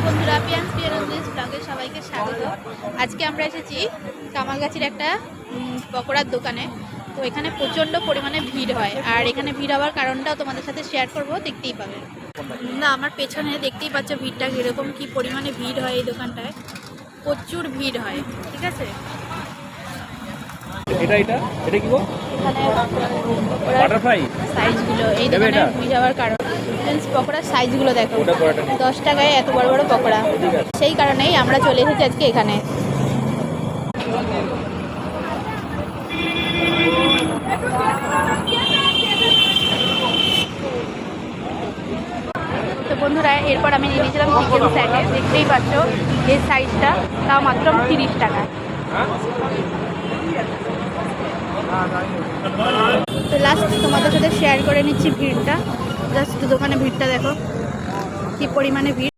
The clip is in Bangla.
বন্ধুরা, পিয়ান্স পিয়ারন্দিস ব্লগে সবাইকে স্বাগত। আজকে আমরা এসেছি কামালগাছির একটা পকোড়ার দোকানে। তো এখানে প্রচণ্ড পরিমাণে ভিড় হয়, আর এখানে ভিড় হওয়ার কারণটাও তোমাদের সাথে শেয়ার করব, দেখতেই পাবে। না, আমার পেছনে দেখতেই পাচ্ছ ভিড়টা কীরকম, কী পরিমাণে ভিড় হয় এই দোকানটায়। প্রচুর ভিড় হয়, ঠিক আছে। এখানে বাটারফ্লাই সাইজগুলো এই দোকানে ভিড় হওয়ার কারণ পকোড়ার সাইজগুলো দেখো, 10 টাকায় এত বড় বড় পকোড়া। সেই কারণেই আমরা চলে এসেছি আজকে এখানে। তো বন্ধুরা, এরপর আমি নিয়ে নিয়েছিলাম চিকেন স্যাটে। দেখতেই পাচ্ছ এর সাইজটা, তাও মাত্র 30 টাকা। তো লাস্ট তোমাদের সাথে শেয়ার করে নিচ্ছি ভিড়টা। জাস্ট দোকানে ভিড়টা দেখো, কি পরিমাণে ভিড়।